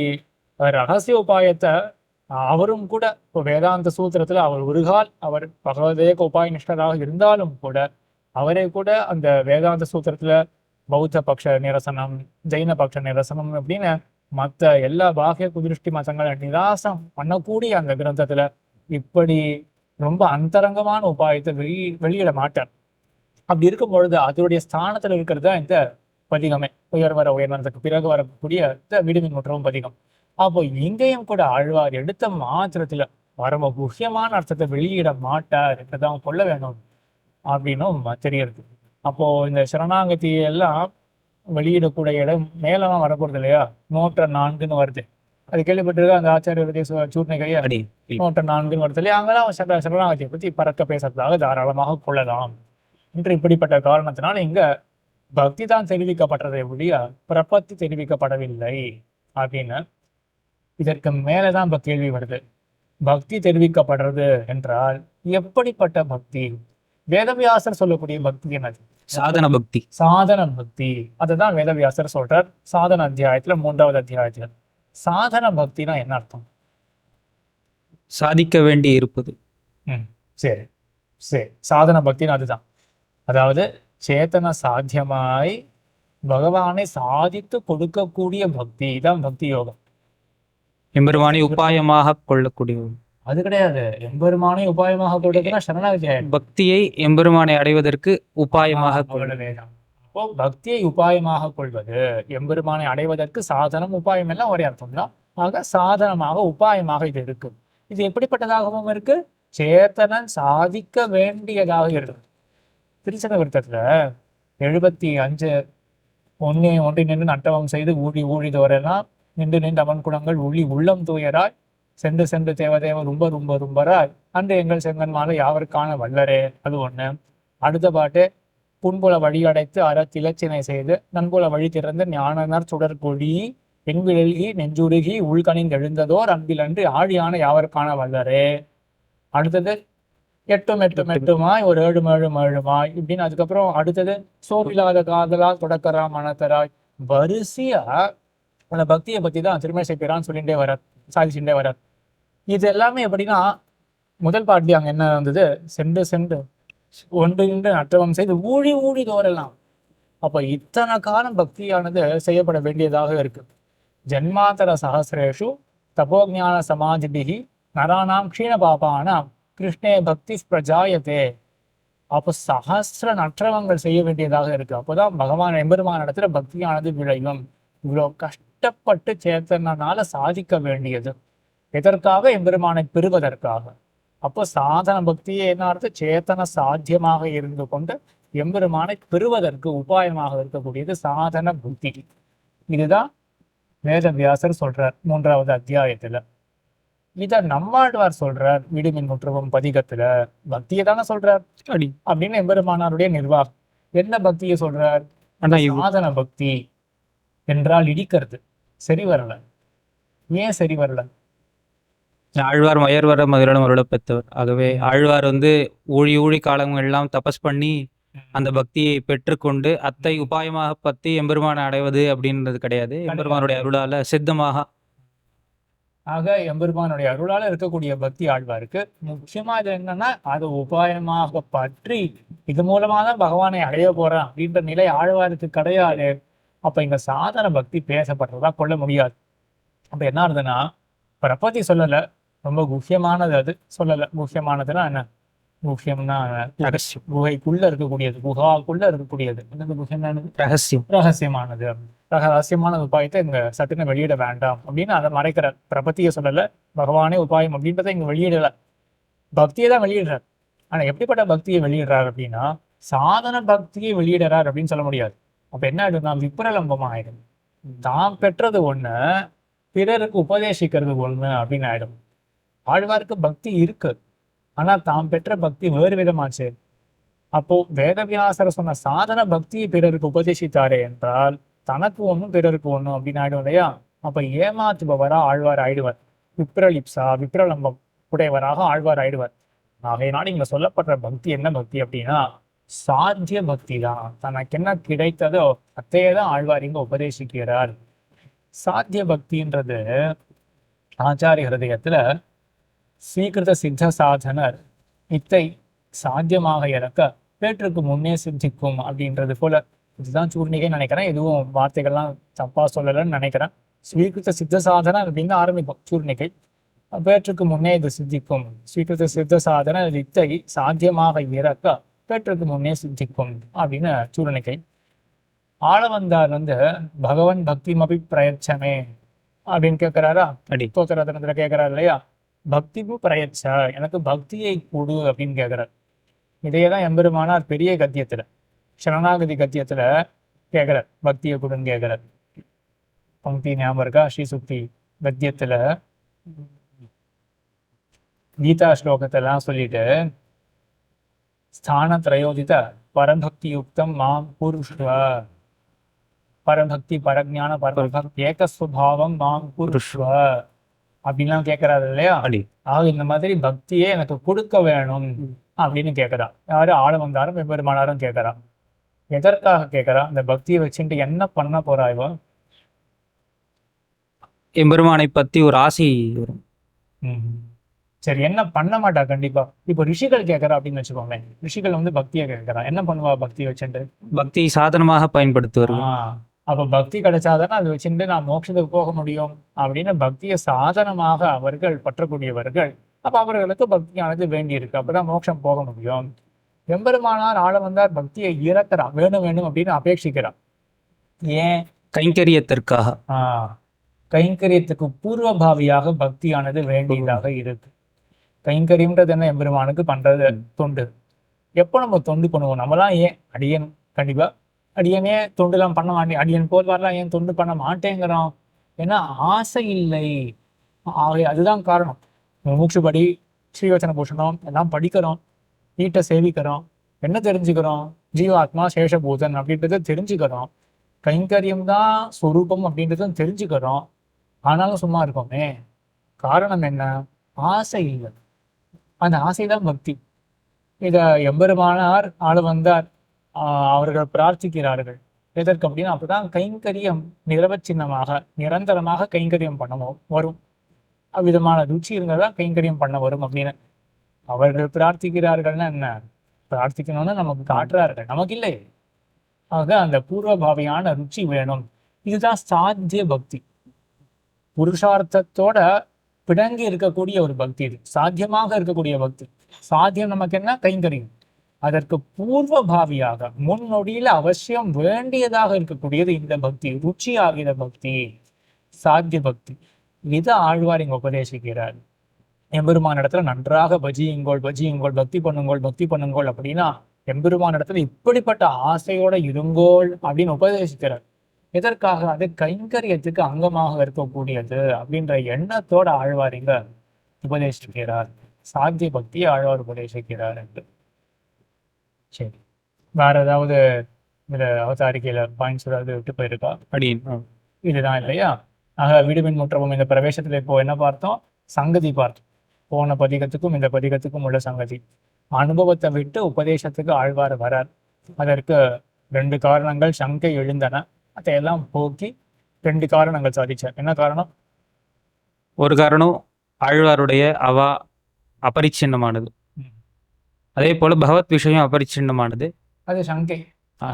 ரகசிய உபாயத்தை அவரும் கூட இப்போ வேதாந்த சூத்திரத்துல அவர் ஒருகால் அவர் பகவதேக உபாய நிஷ்டராக இருந்தாலும் கூட அவரே கூட அந்த வேதாந்த சூத்திரத்துல பௌத்த பக்ஷ நிரசனம், ஜெயின பக்ஷ நிரசனம் அப்படின்னு மற்ற எல்லா பாகிய குதிருஷ்டி மதங்களை நிராசம் பண்ணக்கூடிய அந்த கிரந்தத்துல இப்படி ரொம்ப அந்தரங்கமான உபாயத்தை வெளியிட மாட்டார். அப்படி இருக்கும் பொழுது அதனுடைய ஸ்தானத்துல இருக்கிறது தான் இந்த பதிகமே. உயர்வர உயர்வரத்துக்கு பிறகு வரக்கூடிய இந்த விடுமின் முற்றவும் பதிகம். அப்போ இங்கேயும் கூட ஆழ்வார் எடுத்த மாத்திரத்துல பரம முக்கியமான அர்த்தத்தை வெளியிட மாட்டார் என்றுதான் கொள்ள வேணும் அப்படின்னும் தெரியுது. அப்போ இந்த சரணாகதி எல்லாம் வெளியிடக்கூடிய இடம் மேலாம் வரப்போறது இல்லையா, 104 வருது. அது கேள்விப்பட்டிருக்க அந்த ஆச்சாரிய சூர்ணிகையா 104 வருது இல்லையா, அங்கெல்லாம் சரணாகதியை பத்தி பறக்க பேசுறதாக தாராளமாக கொள்ளலாம் என்று இப்படிப்பட்ட காரணத்தினால் இங்க பக்தி தான் தெரிவிக்கப்பட்டதை ஒழிய பிரபத்தி தெரிவிக்கப்படவில்லை அப்படின்னு. இதற்கு மேலதான் இப்ப கேள்வி வருது, பக்தி தெரிவிக்கப்படுறது என்றால் எப்படிப்பட்ட பக்தி? வேதவியாசர் சொல்லக்கூடிய பக்தி என்னது? சாதன பக்தி. சாதன பக்தி அதுதான் வேதவியாசர் சொல்றார் சாதன அத்தியாயத்துல 3வது அத்தியாயத்துல. சாதன பக்தினா என்ன அர்த்தம்? சாதிக்க வேண்டி இருப்பது. சரி சரி, சாதன பக்தின்னு அதுதான். அதாவது சேத்தன சாத்தியமாய் பகவானை சாதித்து கொடுக்கக்கூடிய பக்தி தான் பக்தி யோகம். எம்பெருமானை உபாயமாக கொள்ளக்கூடிய அது கிடையாது. எம்பெருமானை உபாயமாக கொள்றதுன்னா சரணாகதி. பக்தியை எம்பெருமானை அடைவதற்கு உபாயமாக கொள்ளவேதான். அப்போ பக்தியை உபாயமாக கொள்வது, எம்பெருமானை அடைவதற்கு சாதனம் உபாயம் எல்லாம் ஒரே அர்த்தம் தான். ஆக சாதனமாக உபாயமாக இது இருக்கு. இது எப்படிப்பட்டதாகவும் இருக்கு? சேத்தனன் சாதிக்க வேண்டியதாக இருக்கு. திருச்சங்க விருத்தத்துல 75 ஒன்றி நின்று நட்டவம் செய்து ஊழி ஊழிதோரெல்லாம் நின்று நின்று அவன் குணங்கள் உள்ளி உள்ளம் தூயராய் சென்று சென்று தேவதேவ ரொம்ப அன்று எங்கள் செங்கன்மாலை யாவருக்கான வல்லரே, அது ஒண்ணு. அடுத்த பாட்டு புன்புல வழி அடைத்து அறத்திலச்சினை செய்து நண்புல வழி திறந்து ஞானனர் சுடற்கொழி எண்விழி நெஞ்சுருகி உள்கணிந்து எழுந்ததோர் அன்பிலன்று ஆழியான யாவருக்கான வல்லரே. அடுத்தது எட்டுமாய் ஒரு ஏழுமாய் இப்படின்னு. அதுக்கப்புறம் அடுத்தது சோர்வில்லாத காதலா தொடக்கரா மனத்தராய். வரிசையா அந்த பக்தியை பத்தி தான் திருமண பிரான் சொல்லிட்டே வரார், சாதிச்சுட்டே வரார். இது எல்லாமே எப்படின்னா, முதல் பாட்டி அங்க என்ன இருந்தது? சென்று சென்று ஒன்று நின்று நற்றவம் செய்து ஊழி தோறலாம். அப்ப இத்தனை காலம் பக்தியானது செய்யப்பட வேண்டியதாக இருக்கு. ஜன்மாந்தர சஹசிரேஷு தபோஜான சமாஜிபிகி நரானாம் க்ஷீண பாபானாம் கிருஷ்ணே பக்தி பிரஜாயத்தே. அப்போ சஹசிர நற்றவங்கள் செய்ய வேண்டியதாக இருக்கு. அப்போதான் பகவான் எம்பெருமான இடத்துல பக்தியானது விளையும். இவ்வளோ கஷ்டப்பட்டு சேத்தனால சாதிக்க வேண்டியது எதற்காக? எம்பெருமானை பெறுவதற்காக. அப்போ சாதன பக்தியே என்ன அர்த்தம்? சேத்தன சாத்தியமாக இருந்து கொண்டு எம்பெருமானை பெறுவதற்கு உபாயமாக இருக்கக்கூடியது சாதன புத்தி. இதுதான் வேதவியாசர் சொல்றார் 3வது அத்தியாயத்துல. இத நம்மாழ்வார் சொல்றார் விடுமின் முற்றுவம் பதிகத்துல. பக்தியை தானே சொல்றார் அப்படின்னு எம்பெருமானாருடைய நிர்வாகம். என்ன பக்தியை சொல்றார்? சாதன பக்தி என்றால் இடிக்கிறது. சரி வரல. ஏன் சரி வரல? ஆழ்வார் மயர்வர மதுரம் அருள பெற்றவர். ஆகவே ஆழ்வார் ஊழி காலங்கள் எல்லாம் தபஸ் பண்ணி அந்த பக்தியை பெற்றுக்கொண்டு அத்தை உபாயமாக பத்தி எம்பெருமானை அடைவது அப்படின்றது கிடையாது. எம்பெருமானுடைய அருளால சித்தமாக. ஆக எம்பெருமானுடைய அருளால இருக்கக்கூடிய பக்தி ஆழ்வாருக்கு. முக்கியமா இது என்னன்னா, அது உபாயமாக பற்றி இது மூலமா தான் பகவானை அடைய போறான் அப்படின்ற நிலை ஆழ்வாருக்கு கிடையாது. அப்ப இங்க சாதன பக்தி பேசப்படுறதா கொள்ள முடியாது. அப்ப என்ன ஆகுதுன்னா, பிரபத்தி சொல்லல, ரொம்ப முக்கியமானது அது சொல்லல. முக்கியமானதுன்னா என்ன? முக்கியம்னா குகைக்குள்ள இருக்கக்கூடியது, குகாக்குள்ள இருக்கக்கூடியது. என்னது முக்கியமானது? ரகசியமானது. ரகசியமான உபாயத்தை இங்க சட்டுன்னு வெளியிட வேண்டாம் அப்படின்னு அதை மறைக்கிறார். பிரபத்தியை சொல்லல, பகவானே உபாயம் அப்படின்றத இங்க வெளியிடல, பக்தியை தான் வெளியிடுறார். ஆனா எப்படிப்பட்ட பக்தியை வெளியிடுறார் அப்படின்னா, சாதன பக்தியை வெளியிடுறார் அப்படின்னு சொல்ல முடியாது. அப்ப என்ன ஆயிடும்னா, விப்ரலம்பமா ஆயிடும். தாம் பெற்றது ஒண்ணு, பிறருக்கு உபதேசிக்கிறது ஒண்ணு அப்படின்னு ஆயிடும். ஆழ்வாருக்கு பக்தி இருக்கு, ஆனா தாம் பெற்ற பக்தி வேறு விதமாச்சு. அப்போ வேதவியாசர் சொன்ன சாதன பக்தியை பிறருக்கு உபதேசித்தாரே என்றால் தனக்கு ஒண்ணும் பிறருக்கு ஒண்ணும் அப்படின்னு ஆயிடும் இல்லையா? அப்ப ஏமாற்றுபவரா ஆழ்வார் ஆயிடுவார். விப்ரலம்பம் உடையவராக ஆழ்வார் ஆயிடுவார். ஆகையினால் இங்க சொல்லப்படுற பக்தி என்ன பக்தி அப்படின்னா, சாத்திய பக்தி தான். தனக்கு என்ன கிடைத்ததோ அத்தையதான் ஆழ்வார் இங்க உபதேசிக்கிறார். சாத்திய பக்தின்றது ஆச்சாரிய ஹிருதயத்துல ஸ்வீகிருத சித்த சாதனர் இத்தை சாத்தியமாக இறக்க பேற்றுக்கு முன்னே சித்திக்கும் அப்படின்றது போல. இதுதான் சூர்ணிகை நினைக்கிறேன். எதுவும் வார்த்தைகள்லாம் தப்பா சொல்லலன்னு நினைக்கிறேன். ஸ்வீகிருத சித்த சாதனை அப்படின்னு ஆரம்பிப்போம் சூர்ணிகை. பேற்றுக்கு முன்னே இது சித்திக்கும். ஸ்வீகிருத சித்த சாதனை இத்தை சாத்தியமாக இறக்க பேற்றுக்கு முன்னே சித்திக்கும் அப்படின்னு சூர்ணிகை. ஆளவந்தார் பகவன் பக்தி மபி பிரயச்சமே அப்படின்னு கேட்கிறாரா? தோத்திரத்துல கேட்கிறாரு இல்லையா? பக்திபு பிரயச்ச, எனக்கு பக்தியை கொடு அப்படின்னு கேட்கிறார். இதையேதான் எம்பெருமானார் பெரிய கத்தியத்துல, சரணாகதி கத்தியத்துல கேட்கிறார், பக்தியை கொடுன்னு கேட்கிறார். பங்கி ஞாபகம் இருக்கா? ஸ்ரீசுக்தி கத்தியத்துல கீதா ஸ்லோகத்தெல்லாம் சொல்லிட்டு, ஸ்தான திரயோதித பரபக்தி யுக்தம் மாம் புருஷ்வ, பரபக்தி பரஜான பரபக்தி ஏகஸ்வபாவம் மாம் புருஷ்வ அப்படின்லாம் கேட்கறாரு இல்லையா? ஆக இந்த மாதிரி பக்தியே எனக்கு கொடுக்க வேணும் அப்படின்னு கேட்கறா. யாரு? ஆளவந்தாரும் எம்பெருமானாரும் கேட்கறா. எதற்காக கேட்கறா? இந்த பக்தியை வச்சுட்டு என்ன பண்ண போறா இவ? எம்பெருமானை பத்தி ஒரு ஆசை வரும். சரி, என்ன பண்ண மாட்டா கண்டிப்பா. இப்போ ரிஷிகள் கேட்கறா அப்படின்னு வச்சுக்கோங்க. ரிஷிகள் பக்தியை கேட்கறா. என்ன பண்ணுவா பக்தியை வச்சுட்டு? பக்தி சாதனமாக பயன்படுத்துவார். அப்ப பக்தி கிடைச்சாதானே அது வச்சுட்டு நான் மோட்சத்துக்கு போக முடியும் அப்படின்னு பக்தியை சாதனமாக அவர்கள் பற்றக்கூடியவர்கள். அப்ப அவர்களுக்கு பக்தியானது வேண்டி இருக்கு. அப்பதான் மோட்சம் போக முடியும். எம்பெருமானார் ஆள வந்தார் பக்தியை இறக்கிறான், வேணும் வேணும் அப்படின்னு அபேட்சிக்கிறான். ஏன்? கைங்கரியத்திற்காக. கைங்கரியத்துக்கு பூர்வபாவியாக பக்தியானது வேண்டியதாக இருக்கு. கைங்கரியம்ன்றது என்ன? எம்பெருமானுக்கு பண்றது தொண்டு. எப்போ நம்ம தொண்டு பண்ணுவோம்? நம்மளாம் ஏன் அடியன் கண்டிப்பா அடியனே தொண்டுலாம் பண்ண மாட்டேன், அடியன் போல் வரலாம், ஏன் தொண்டு பண்ண மாட்டேங்கிறோம்? ஏன்னா ஆசை இல்லை. அதுதான் காரணம். மூச்சுப்படி ஸ்ரீவச்சன பூஷணம் எல்லாம் படிக்கிறோம், வீட்டை சேவிக்கிறோம், என்ன தெரிஞ்சுக்கிறோம்? ஜீவாத்மா சேஷபூதன் அப்படின்றத தெரிஞ்சுக்கிறோம், கைங்கரியம் தான் ஸ்வரூபம் அப்படின்றதும் தெரிஞ்சுக்கிறோம். ஆனாலும் சும்மா இருக்கோமே. காரணம் என்ன? ஆசை இல்லை. அந்த ஆசைதான் பக்தி. இத எம்பெருமானார் ஆள வந்தார், அவர்கள் பிரார்த்திக்கிறார்கள். எதற்கு அப்படின்னா அப்பதான் கைங்கரியம் நிரவச்சின்னமாக நிரந்தரமாக கைங்கரியம் பண்ண வரும். அவ்விதமான ருச்சி இருந்தால்தான் கைங்கரியம் பண்ண வரும் அப்படின்னு அவர்கள் பிரார்த்திக்கிறார்கள்னா என்ன? பிரார்த்திக்கணும்னு நமக்கு காட்டுறார்கள், நமக்கு இல்லை. ஆக அந்த பூர்வபாவியான ருச்சி வேணும். இதுதான் சாத்திய பக்தி. புருஷார்த்தத்தோட பிணங்கி இருக்கக்கூடிய ஒரு பக்தி. இது சாத்தியமாக இருக்கக்கூடிய பக்தி. சாத்தியம் நமக்கு என்ன? கைங்கரியம். அதற்கு பூர்வபாவியாக முன்னொடியில அவசியம் வேண்டியதாக இருக்கக்கூடியது இந்த பக்தி, ருச்சி ஆகிற பக்தி, சாத்திய பக்தி. இதை ஆழ்வார் இங்க உபதேசிக்கிறார். எம்பெருமான இடத்துல நன்றாக பஜியுங்கோள் பஜியுங்கோள், பக்தி பண்ணுங்கோள் பக்தி பண்ணுங்கோள் அப்படின்னா எம்பெருமான இடத்துல இப்படிப்பட்ட ஆசையோட இருங்கோள் அப்படின்னு உபதேசிக்கிறார். எதற்காக? அது கைங்கரியத்துக்கு அங்கமாக இருக்கக்கூடியது அப்படின்ற எண்ணத்தோட ஆழ்வார் இங்க உபதேசிக்கிறார். சாத்திய பக்தியை ஆழ்வார் உபதேசிக்கிறார் என்று. சரி, வேற ஏதாவது இந்த அவதாரிக்கையில பாயிண்ட்ஸ் ஏதாவது விட்டு போயிருக்கா? அப்படின்னு இதுதான் இல்லையா? ஆக விடுமின் முற்றமும் இந்த பிரவேசத்துல இப்போ என்ன பார்த்தோம்? சங்கதி பார்த்தோம். போன பதிகத்துக்கும் இந்த பதிகத்துக்கும் உள்ள சங்கதி. அனுபவத்தை விட்டு உபதேசத்துக்கு ஆழ்வார் வரார். அதற்கு 2 காரணங்கள் சங்கை எழுந்தன. அதையெல்லாம் போக்கி 2 காரணங்கள் சாதிச்சார். என்ன காரணம்? ஒரு காரணம் ஆழ்வாருடைய அவா அபரிச்சின்னமானது, அதே போல பகவத் விஷயம் அபரிச்சின்னமானது. அது சங்கை.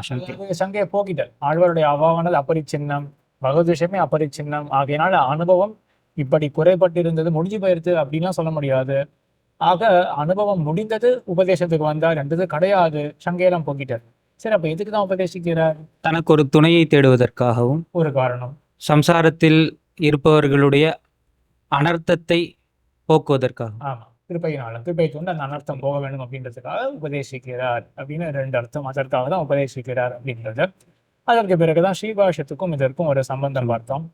சங்கை. சங்கையை போக்கிட்டார். ஆழ்வாருடைய அவாவானது அபரிச்சின்னம், பகவத் விஷயமே அபரிச்சின்னம். ஆகையினால அனுபவம் இப்படி குறைபட்டிருந்தது, முடிஞ்சு போயிருது அப்படின்லாம் சொல்ல முடியாது. ஆக அனுபவம் முடிந்தது, உபதேசத்துக்கு வந்தார் என்றது கிடையாது. சங்கையெல்லாம் போக்கிட்டார். சரி, அப்ப எதுக்கு தான் உபதேசிக்கிறார்? தனக்கு ஒரு துணையை தேடுவதற்காகவும், ஒரு காரணம். சம்சாரத்தில் இருப்பவர்களுடைய அனர்த்தத்தை போக்குவதற்காகவும். ஆமா, கிருபையினால கிருபை கொண்டு அந்த அனர்த்தம் போக வேண்டும் அப்படின்றதுக்காக உபதேசிக்கிறார் அப்படின்னு 2 அர்த்தம். அதற்காக தான் உபதேசிக்கிறார் அப்படின்றது. அதற்கு பிறகுதான் ஸ்ரீபாஷ்யத்துக்கும் இதற்கும் ஒரு சம்பந்தம் பார்த்தோம்.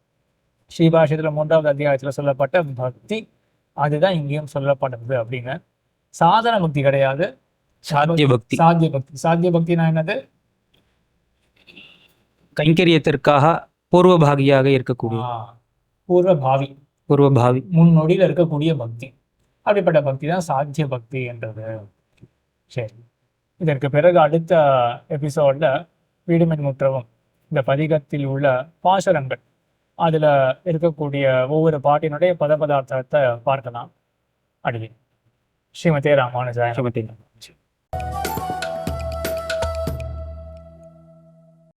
ஸ்ரீபாஷ்யத்துல 3வது அத்தியாயத்துல சொல்லப்பட்ட பக்தி அதுதான் இங்கேயும் சொல்லப்படுது அப்படின்னு. சாதன பக்தி கிடையாது, சாத்திய பக்தி. சாத்திய பக்தி. சாத்திய பக்தினா என்னது? கைங்கரியத்திற்காக பூர்வபாகியாக இருக்கக்கூடிய, பூர்வபாவி முன்னொடியில் இருக்கக்கூடிய பக்தி. அப்படிப்பட்ட பக்தி தான் சாத்திய பக்தி என்றது. சரி, இதற்கு பிறகு அடுத்த எபிசோட்ல வீடுமின் முற்றவும் இந்த பதிகத்தில் உள்ள பாசுரங்கள், அதுல இருக்கக்கூடிய ஒவ்வொரு பாட்டினுடைய பதார்த்தத்தை பார்க்கலாம். அடுத்து ஸ்ரீமதே ராமானுஜாய.